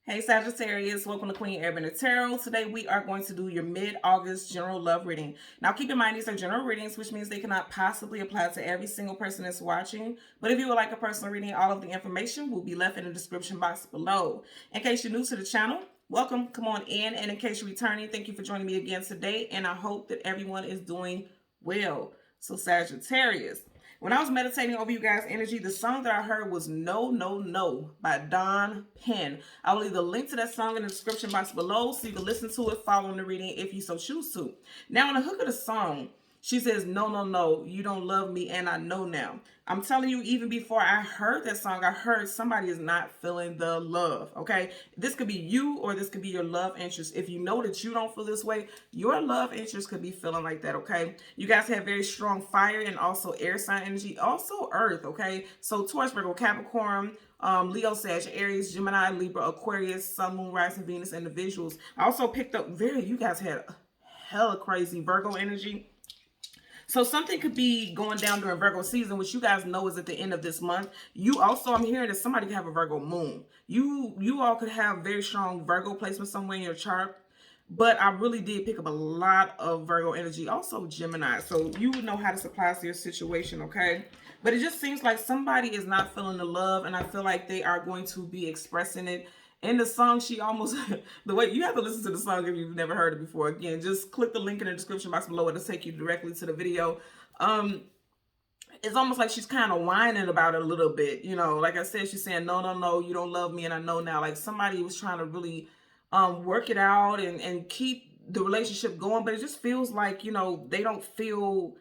Hey Sagittarius, welcome to Queen Airbender Tarot. Today we are going to do your mid-August general love reading. Now keep in mind these are general readings, which means they cannot possibly apply to every single person that's watching. But if you would like a personal reading, all of the information will be left in the description box below. In case you're new to the channel, welcome, come on in. And in case you're returning, thank you for joining me again today. And I hope that everyone is doing well. So Sagittarius, when I was meditating over you guys' energy, the song that I heard was No, No, No by Don Penn. I will leave the link to that song in the description box below so you can listen to it following the reading if you so choose to. Now, in the hook of the song, she says, no, no, no, you don't love me, and I know now. I'm telling you, even before I heard that song, I heard somebody is not feeling the love, okay? This could be you or this could be your love interest. If you know that you don't feel this way, your love interest could be feeling like that, okay? You guys have very strong fire and also air sign energy, also earth, okay? So Taurus, Virgo, Capricorn, Leo, Sag, Aries, Gemini, Libra, Aquarius, Sun, Moon, Rising, Venus individuals. I also picked up you guys had hella crazy Virgo energy. So something could be going down during Virgo season, which you guys know is at the end of this month. You also, I'm hearing that somebody could have a Virgo moon. You all could have very strong Virgo placement somewhere in your chart. But I really did pick up a lot of Virgo energy, also Gemini. So you would know how to supply to your situation, okay? But it just seems like somebody is not feeling the love, and I feel like they are going to be expressing it. In the song, she almost, the way you have to listen to the song if you've never heard it before. Again, just click the link in the description box below. It'll take you directly to the video. It's almost like she's kind of whining about it a little bit. You know, like I said, she's saying, no, no, no, you don't love me, and I know now. Like somebody was trying to really work it out and keep the relationship going, but it just feels like, you know, they don't feel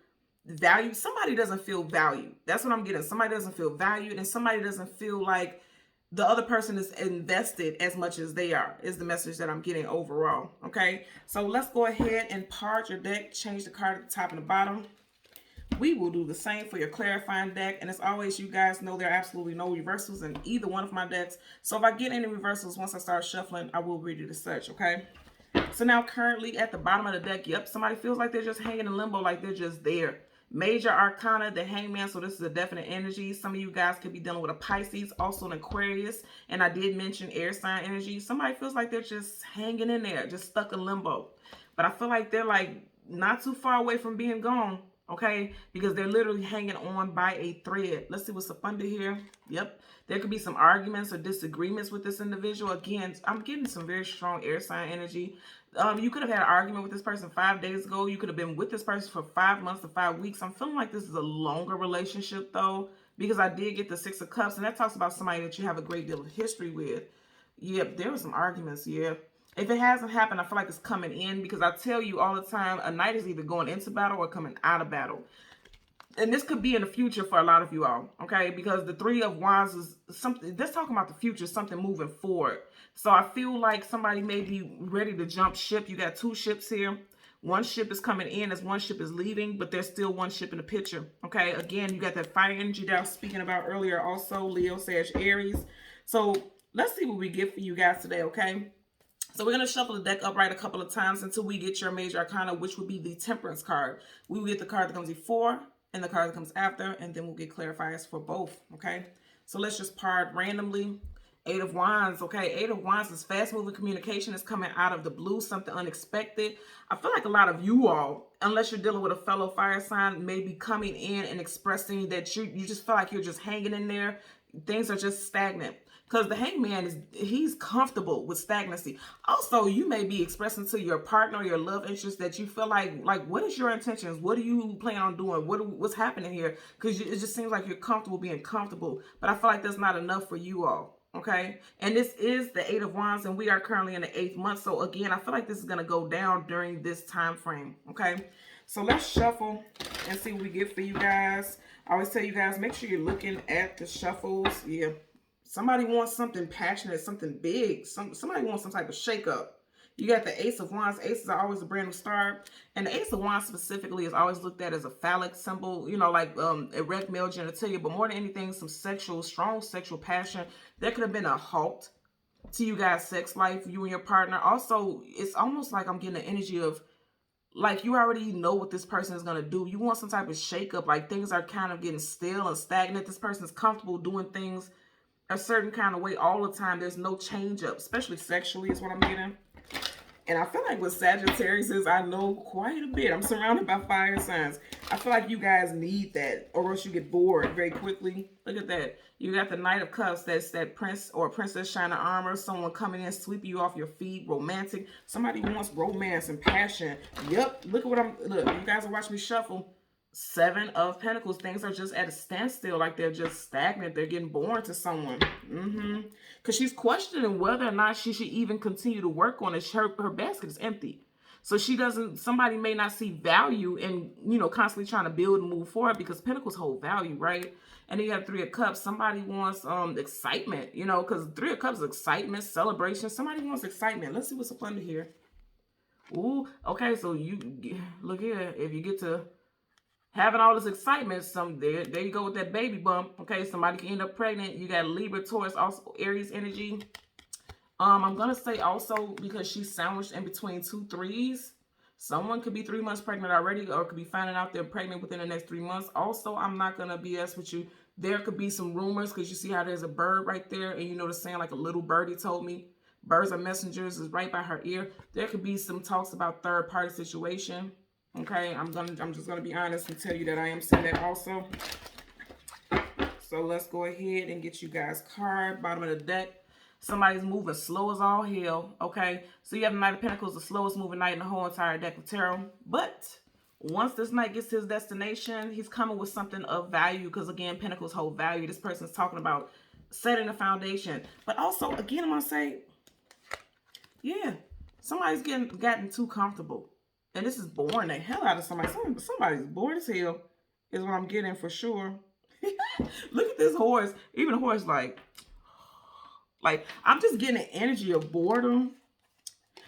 valued. Somebody doesn't feel valued. That's what I'm getting. Somebody doesn't feel valued, and somebody doesn't feel like the other person is invested as much as they are, is the message that I'm getting overall. Okay, so let's go ahead and part your deck, change the card at the top and the bottom. We will do the same for your clarifying deck, and as always, you guys know there are absolutely no reversals in either one of my decks. So if I get any reversals once I start shuffling, I will read it as such. Okay, so now currently at the bottom of the deck, yep, somebody feels like they're just hanging in limbo, like they're just there. Major Arcana, the Hangman, so this is a definite energy. Some of you guys could be dealing with a Pisces, also an Aquarius, and I did mention air sign energy. Somebody feels like they're just hanging in there, just stuck in limbo. But I feel like they're like not too far away from being gone, okay? Because they're literally hanging on by a thread. Let's see what's up under here. Yep. There could be some arguments or disagreements with this individual. Again, I'm getting some very strong air sign energy. You could have had an argument with this person 5 days ago. You could have been with this person for 5 months to 5 weeks. I'm feeling like this is a longer relationship though, because I did get the Six of Cups, and that talks about somebody that you have a great deal of history with. Yep, there were some arguments, yeah. If it hasn't happened, I feel like it's coming in, because I tell you all the time, a knight is either going into battle or coming out of battle. And this could be in the future for a lot of you all, okay? Because the Three of Wands is something, that's talking about the future, something moving forward. So I feel like somebody may be ready to jump ship. You got two ships here. One ship is coming in as one ship is leaving, but there's still one ship in the picture, okay? Again, you got that fire energy that I was speaking about earlier also, Leo, Sag, Aries. So let's see what we get for you guys today, okay? So we're going to shuffle the deck upright a couple of times until we get your Major Arcana, which would be the Temperance card. We will get the card that comes before and the card that comes after, and then we'll get clarifiers for both, okay? So let's just part randomly. Eight of Wands, okay? Eight of Wands is fast-moving communication. Is coming out of the blue, something unexpected. I feel like a lot of you all, unless you're dealing with a fellow fire sign, may be coming in and expressing that you just feel like you're just hanging in there. Things are just stagnant. Because the Hangman he's comfortable with stagnancy. Also, you may be expressing to your partner or your love interest that you feel like what is your intentions? What do you plan on doing? What's happening here? Because it just seems like you're comfortable being comfortable. But I feel like that's not enough for you all. Okay, and this is the Eight of Wands, and we are currently in the 8th month. So again, I feel like this is going to go down during this time frame. Okay, so let's shuffle and see what we get for you guys. I always tell you guys, make sure you're looking at the shuffles. Yeah, somebody wants something passionate, something big. Somebody wants some type of shakeup. You got the Ace of Wands. Aces are always a brand new start. And the Ace of Wands specifically is always looked at as a phallic symbol, you know, like erect male genitalia. But more than anything, some strong sexual passion. There could have been a halt to you guys' sex life, you and your partner. Also, it's almost like I'm getting the energy of, like, you already know what this person is going to do. You want some type of shakeup. Like, things are kind of getting stale and stagnant. This person is comfortable doing things a certain kind of way all the time. There's no change up, especially sexually is what I'm getting. And I feel like with Sagittarius is I know quite a bit. I'm surrounded by fire signs. I feel like you guys need that or else you get bored very quickly. Look at that. You got the Knight of Cups. That's that prince or princess shining armor. Someone coming in, sweeping you off your feet. Romantic. Somebody wants romance and passion. Yep. Look at what look, you guys are watching me shuffle. 7 of Pentacles. Things are just at a standstill, like they're just stagnant. They're getting boring to someone. Because she's questioning whether or not she should even continue to work on it. Her basket is empty. So she doesn't, somebody may not see value in, you know, constantly trying to build and move forward, because Pentacles hold value, right? And then you have 3 of Cups. Somebody wants excitement, you know, because 3 of Cups is excitement, celebration. Somebody wants excitement. Let's see what's up under here. Ooh, okay, so you, look here, if you get to having all this excitement, there you go with that baby bump. Okay, somebody can end up pregnant. You got Libra, Taurus, also Aries energy. I'm gonna say also because she's sandwiched in between 2 3s. Someone could be 3 months pregnant already, or could be finding out they're pregnant within the next 3 months. Also, I'm not gonna BS with you. There could be some rumors, because you see how there's a bird right there, and you know the saying, like a little birdie told me. Birds are messengers, is right by her ear. There could be some talks about third-party situation. Okay, I'm just gonna be honest and tell you that I am seeing that also. So let's go ahead and get you guys card. Bottom of the deck. Somebody's moving slow as all hell. Okay, so you have the Knight of Pentacles, the slowest moving knight in the whole entire deck of tarot. But once this knight gets to his destination, he's coming with something of value, because again, Pentacles hold value. This person's talking about setting a foundation. But also, again, I'm gonna say, yeah, somebody's gotten too comfortable. And this is boring the hell out of somebody. Somebody's bored as hell is what I'm getting for sure. Look at this horse. Even the horse, like I'm just getting an energy of boredom.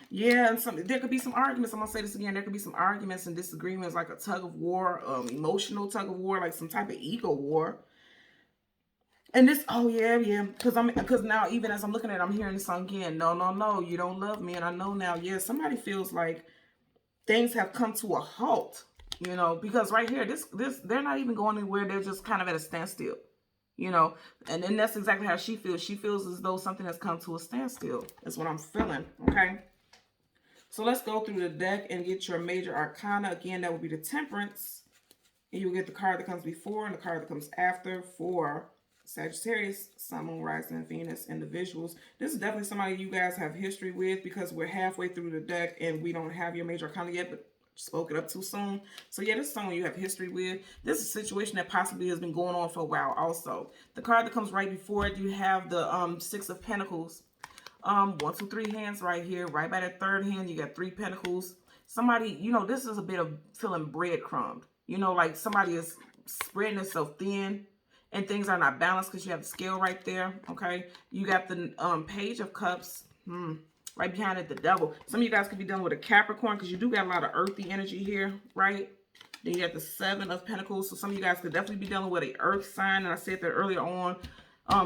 Yeah, and there could be some arguments. I'm going to say this again. There could be some arguments and disagreements, like a tug of war, emotional tug of war, like some type of ego war. And this, oh yeah, because now even as I'm looking at it, I'm hearing this song again. No, you don't love me. And I know now, yeah, somebody feels like things have come to a halt, you know, because right here, they're not even going anywhere. They're just kind of at a standstill, you know, and then that's exactly how she feels. She feels as though something has come to a standstill. That's what I'm feeling, okay? So let's go through the deck and get your major arcana. Again, that would be the Temperance. And you'll get the card that comes before and the card that comes after for Sagittarius, Sun, Moon, Rising, and Venus individuals. This is definitely somebody you guys have history with, because we're halfway through the deck and we don't have your major arcana yet, but spoke it up too soon. So yeah, this is someone you have history with. This is a situation that possibly has been going on for a while also. The card that comes right before it, you have the 6 of Pentacles. 1, 2, 3 hands right here. Right by that 3rd hand, you got 3 Pentacles. Somebody, you know, this is a bit of feeling breadcrumbed. You know, like somebody is spreading themselves thin and things are not balanced, because you have the scale right there, okay? You got the Page of Cups. Right behind it, the Devil. Some of you guys could be dealing with a Capricorn, because you do got a lot of earthy energy here, right? Then you got the 7 of Pentacles. So some of you guys could definitely be dealing with an earth sign. And I said that earlier on,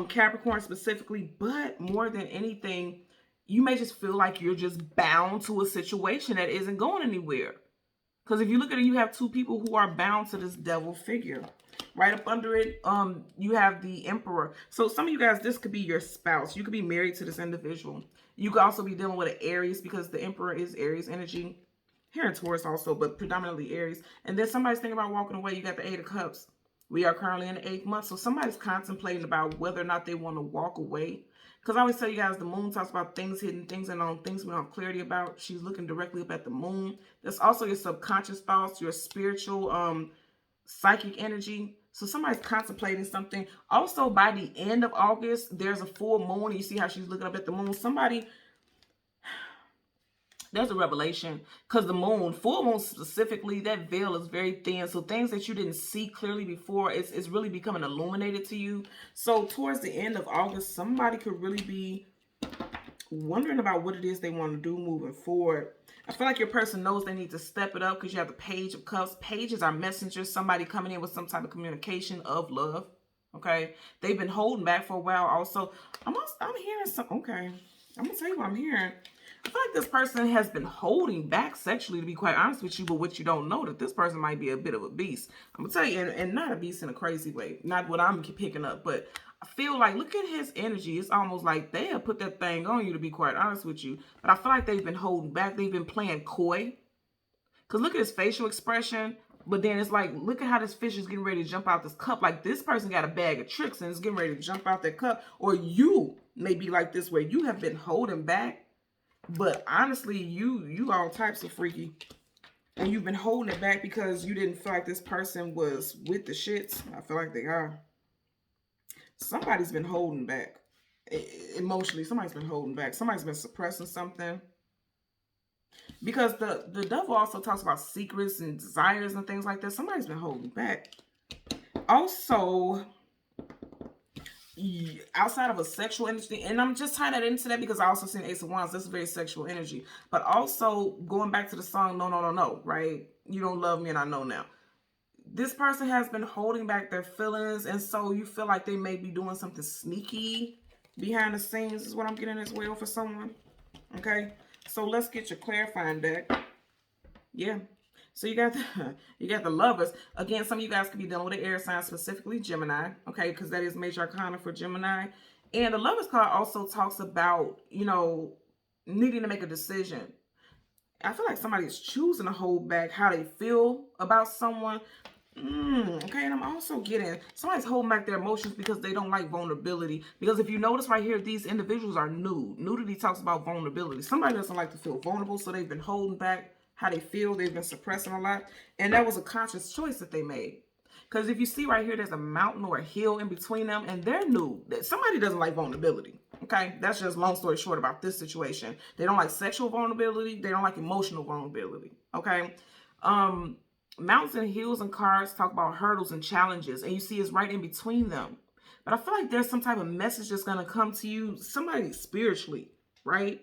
Capricorn specifically. But more than anything, you may just feel like you're just bound to a situation that isn't going anywhere. Because if you look at it, you have 2 people who are bound to this Devil figure. Right up under it, you have the Emperor. So some of you guys, this could be your spouse. You could be married to this individual. You could also be dealing with an Aries, because the Emperor is Aries energy. Here in Taurus also, but predominantly Aries. And then somebody's thinking about walking away. You got the 8 of Cups. We are currently in the 8th month. So somebody's contemplating about whether or not they want to walk away. Because I always tell you guys, the moon talks about things hidden, things and things we don't have clarity about. She's looking directly up at the moon. That's also your subconscious thoughts, your spiritual, psychic energy. So somebody's contemplating something. Also, by the end of August, there's a full moon. You see how she's looking up at the moon. Somebody, there's a revelation, because the moon, full moon specifically, that veil is very thin. So things that you didn't see clearly before, it's really becoming illuminated to you. So towards the end of August, somebody could really be wondering about what it is they want to do moving forward. I feel like your person knows they need to step it up, because you have the Page of Cups. Pages are messengers, somebody coming in with some type of communication of love. Okay, they've been holding back for a while. Also, I'm hearing something. Okay, I'm gonna tell you what I'm hearing. I feel like this person has been holding back sexually, to be quite honest with you, but what you don't know, that this person might be a bit of a beast. I'm gonna tell you, and not a beast in a crazy way, not what I'm picking up, but I feel like, look at his energy. It's almost like they have put that thing on you, to be quite honest with you. But I feel like they've been holding back. They've been playing coy. Because look at his facial expression. But then it's like, look at how this fish is getting ready to jump out this cup. Like, this person got a bag of tricks and is getting ready to jump out that cup. Or you may be like this, where you have been holding back. But honestly, you all types of freaky. And you've been holding it back because you didn't feel like this person was with the shits. I feel like they are. Somebody's been holding back. Emotionally, somebody's been holding back. Somebody's been suppressing something. Because the devil also talks about secrets and desires and things like that. Somebody's been holding back. Also, outside of a sexual energy, and I'm just tying that into that because I also seen Ace of Wands. That's very sexual energy. But also, going back to the song, No, No, No, No, right? You don't love me and I know now. This person has been holding back their feelings, and so you feel like they may be doing something sneaky behind the scenes is what I'm getting as well for someone. Okay? So let's get your clarifying deck. Yeah. So you got the Lovers. Again, some of you guys could be dealing with an air sign, specifically Gemini, okay? Because that is major arcana for Gemini. And the Lovers card also talks about, you know, needing to make a decision. I feel like somebody's choosing to hold back how they feel about someone. Okay, and I'm also getting somebody's holding back their emotions because they don't like vulnerability. Because if you notice right here, these individuals are nude. Nudity talks about vulnerability. Somebody doesn't like to feel vulnerable, so they've been holding back how they feel. They've been suppressing a lot, and that was a conscious choice that they made. Because if you see right here, there's a mountain or a hill in between them, and they're nude. Somebody doesn't like vulnerability. Okay, that's just long story short about this situation. They don't like sexual vulnerability. They don't like emotional vulnerability. Okay, mountains and hills and cards talk about hurdles and challenges, and you see it's right in between them. But I feel like there's some type of message that's going to come to you, somebody spiritually, right?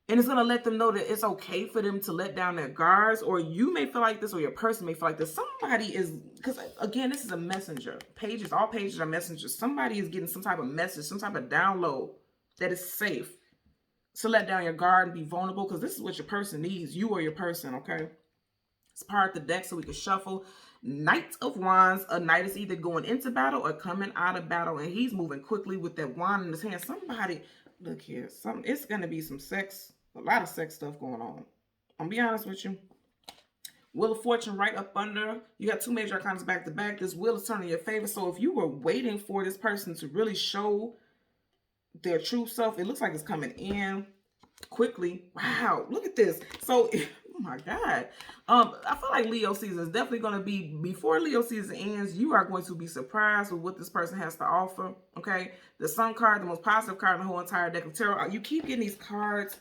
And it's going to let them know that it's okay for them to let down their guards, or you may feel like this, or your person may feel like this. Somebody is, because again, this is a messenger. Pages, all pages are messengers. Somebody is getting some type of message, some type of download that is safe to let down your guard and be vulnerable, because this is what your person needs, you or your person, okay? It's part of the deck so we can shuffle. Knight of Wands. A knight is either going into battle or coming out of battle, and he's moving quickly with that wand in his hand. Somebody, look here, it's going to be some sex, a lot of sex stuff going on. I'll be honest with you. Wheel of Fortune right up under. You got two major arcanas back to back. This wheel is turning in your favor. So if you were waiting for this person to really show their true self, it looks like it's coming in quickly. Wow, look at this. So, oh my God. I feel like Leo season is definitely going to be, before Leo season ends, you are going to be surprised with what this person has to offer. Okay. The Sun card, the most positive card in the whole entire deck of tarot. You keep getting these cards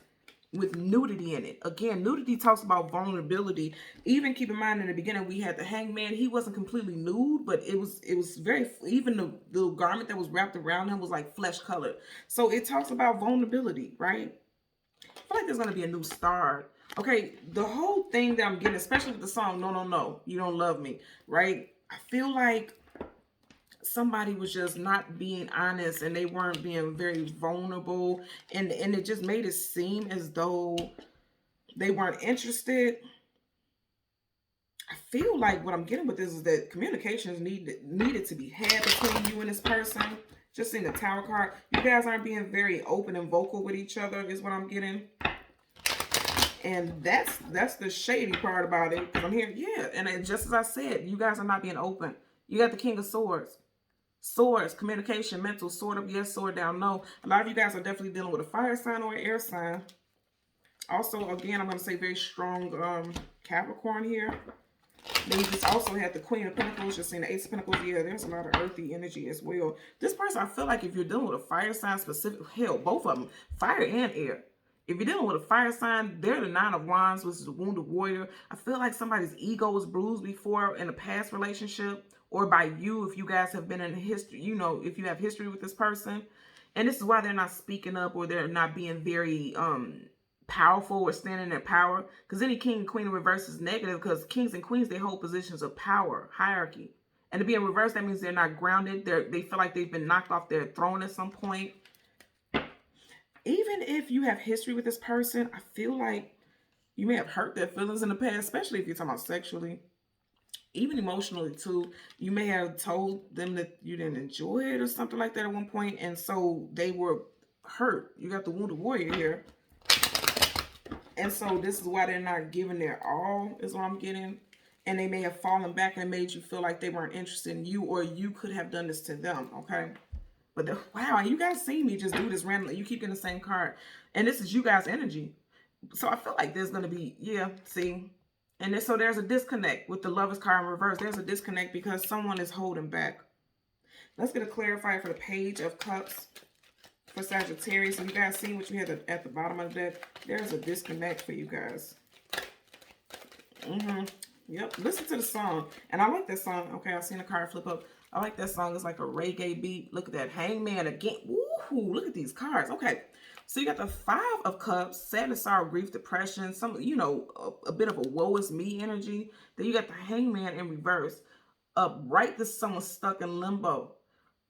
with nudity in it. Again, nudity talks about vulnerability. Even keep in mind, in the beginning, we had the Hangman. He wasn't completely nude, but it was very, even the little garment that was wrapped around him was like flesh colored. So it talks about vulnerability, right? I feel like there's going to be a new start. Okay, the whole thing that I'm getting, especially with the song, No, No, No, You Don't Love Me, right? I feel like somebody was just not being honest, and they weren't being very vulnerable, and it just made it seem as though they weren't interested. I feel like what I'm getting with this is that communications needed to be had between you and this person. Just seeing the Tower card, you guys aren't being very open and vocal with each other is what I'm getting. And that's the shady part about it, because I'm hearing, yeah, and just as I said, you guys are not being open. You got the King of Swords. Swords, communication, mental, sword up, yes, sword down, no. A lot of you guys are definitely dealing with a fire sign or an air sign. Also, again, I'm going to say very strong Capricorn here. Then you just also had the Queen of Pentacles, just seeing the Ace of Pentacles. Yeah, there's a lot of earthy energy as well. This person, I feel like if you're dealing with a fire sign specific, hell, both of them, fire and air. If you're dealing with a fire sign, they're the Nine of Wands, which is a wounded warrior. I feel like somebody's ego was bruised before in a past relationship, or by you if you guys have been in history, you know, if you have history with this person. And this is why they're not speaking up, or they're not being very powerful or standing in their power. Because any king and queen in reverse is negative, because kings and queens, they hold positions of power, hierarchy. And to be in reverse, that means they're not grounded. They feel like they've been knocked off their throne at some point. Even if you have history with this person, I feel like you may have hurt their feelings in the past, especially if you're talking about sexually. even emotionally too. You may have told them that you didn't enjoy it or something like that at one point, and so they were hurt. You got the wounded warrior here. And so this is why they're not giving their all, is what I'm getting. And they may have fallen back and made you feel like they weren't interested in you, or you could have done this to them, okay? But wow, you guys see me just do this randomly. You keep getting the same card. And this is you guys' energy. So I feel like there's going to be, yeah, see? And so there's a disconnect with the Lovers card in reverse. There's a disconnect because someone is holding back. Let's get a clarifier for the Page of Cups for Sagittarius. And you guys see what you had at the bottom of the deck? There's a disconnect for you guys. Yep. Listen to the song. And I like that song. Okay, I've seen the card flip up. I like that song. It's like a reggae beat. Look at that. Hangman again. Woohoo. Look at these cards. Okay. So you got the Five of Cups, sadness, sorrow, grief, depression, some, you know, a bit of a woe is me energy. Then you got the Hangman in reverse. Right, this someone's stuck in limbo.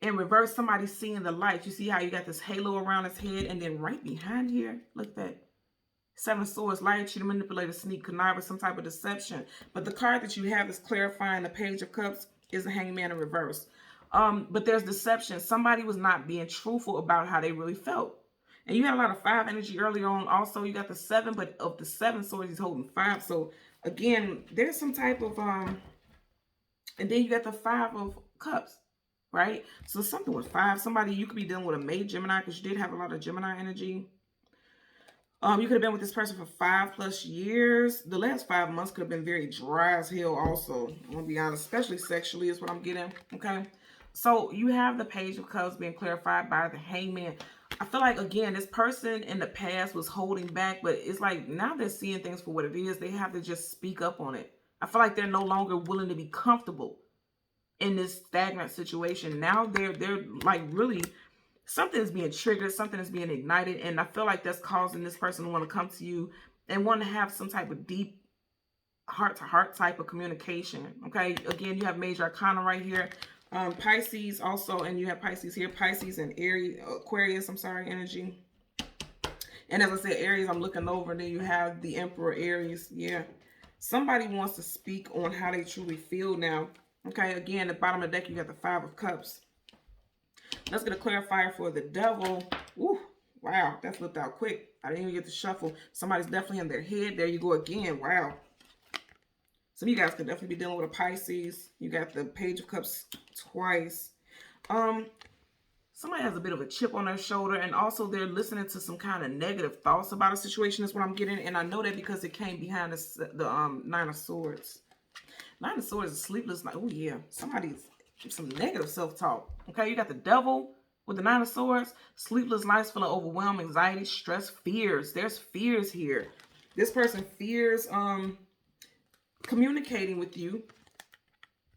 In reverse, somebody's seeing the light. You see how you got this halo around his head, and then right behind here, look at that. Seven of Swords, liar, cheater, manipulator, sneak, conniver, some type of deception. But the card that you have is clarifying the Page of Cups is the Hangman in reverse. But there's deception. Somebody was not being truthful about how they really felt. And you had a lot of 5 energy earlier on. Also, you got the 7, but of the 7 swords, he's holding 5. So, again, there's some type of, and then you got the 5 of Cups, right? So, something with 5. Somebody, you could be dealing with a May Gemini, because you did have a lot of Gemini energy. You could have been with this person for 5+ years. The last 5 months could have been very dry as hell also. I'm going to be honest, especially sexually is what I'm getting, okay? So, you have the Page of Cups being clarified by the Hangman. I feel like, again, this person in the past was holding back, but it's like now they're seeing things for what it is. They have to just speak up on it. I feel like they're no longer willing to be comfortable in this stagnant situation. Now they're like really, something is being triggered, something is being ignited, and I feel like that's causing this person to want to come to you and want to have some type of deep heart-to-heart type of communication, okay? Again, you have Major Arcana right here. Pisces also, and you have Pisces here, Pisces and Aries, Aquarius, I'm sorry, energy. And as I said, Aries, I'm looking over, and then you have the Emperor Aries, yeah. Somebody wants to speak on how they truly feel now, okay? Again, at the bottom of the deck, you got the 5 of Cups. Let's get a clarifier for the Devil. Ooh, wow, that flipped out quick. I didn't even get to shuffle. Somebody's definitely in their head. There you go again, wow. Some of you guys could definitely be dealing with a Pisces. You got the Page of Cups twice. Somebody has a bit of a chip on their shoulder, and also they're listening to some kind of negative thoughts about a situation is what I'm getting, and I know that because it came behind the 9 of Swords. 9 of Swords is sleepless night. Oh yeah, somebody's some negative self-talk. Okay, you got the Devil with the 9 of Swords, sleepless nights, feeling overwhelmed, anxiety, stress, fears. There's fears here. This person fears communicating with you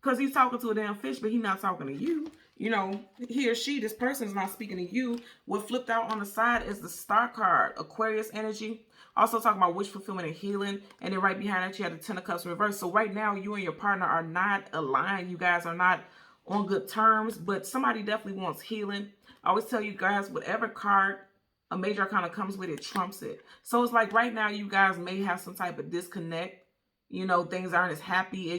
because he's talking to a damn fish, but he's not talking to you. You know, he or she, this person is not speaking to you. What flipped out on the side is the Star card, Aquarius energy. Also talking about wish fulfillment and healing. And then right behind that, you have the 10 of Cups in reverse. So right now, you and your partner are not aligned. You guys are not on good terms, but somebody definitely wants healing. I always tell you guys, whatever card a Major Arcana comes with, it trumps it. So it's like right now, you guys may have some type of disconnect. You know, things aren't as happy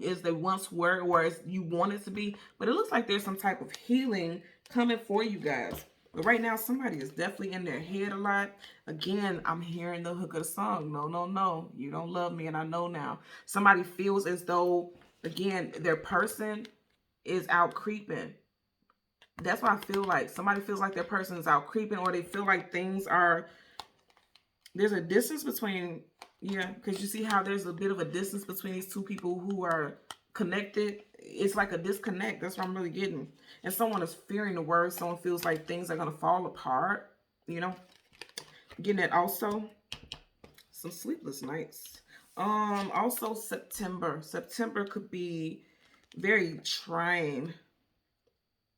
as they once were or as you want it to be. But it looks like there's some type of healing coming for you guys. But right now, somebody is definitely in their head a lot. Again, I'm hearing the hook of the song. No, no, no. You don't love me, and I know now. Somebody feels as though, again, their person is out creeping. That's what I feel like. Somebody feels like their person is out creeping, or they feel like things are... There's a distance between... Yeah, because you see how there's a bit of a distance between these two people who are connected. It's like a disconnect. That's what I'm really getting. And someone is fearing the worst. Someone feels like things are going to fall apart. You know, getting that also. Some sleepless nights. Also September. September could be very trying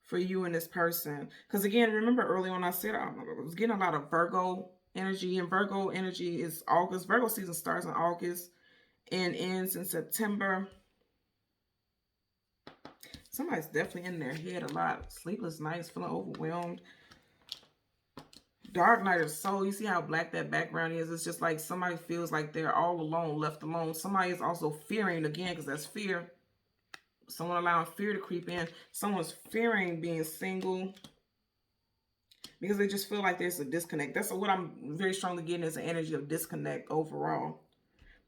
for you and this person. Because again, remember earlier when I said I was getting a lot of Virgo energy, and Virgo energy is August. Virgo season starts in August and ends in September. Somebody's definitely in their head a lot. Sleepless nights, feeling overwhelmed. Dark night of soul. You see how black that background is? It's just like somebody feels like they're all alone, left alone. Somebody is also fearing, again, because that's fear. someone allowing fear to creep in. Someone's fearing being single because they just feel like there's a disconnect. That's what I'm very strongly getting, is an energy of disconnect overall.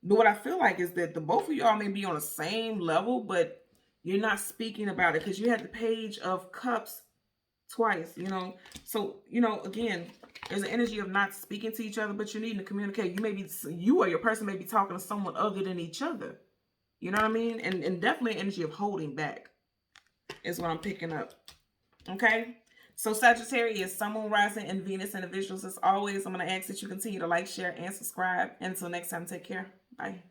But what I feel like is that the both of y'all may be on the same level, but you're not speaking about it because you had the Page of Cups twice, you know. So, you know, again, there's an energy of not speaking to each other, but you're needing to communicate. You or your person may be talking to someone other than each other. You know what I mean? And definitely an energy of holding back is what I'm picking up. Okay? So Sagittarius, Sun, Moon, Rising, and Venus individuals, as always, I'm going to ask that you continue to like, share, and subscribe. Until next time, take care. Bye.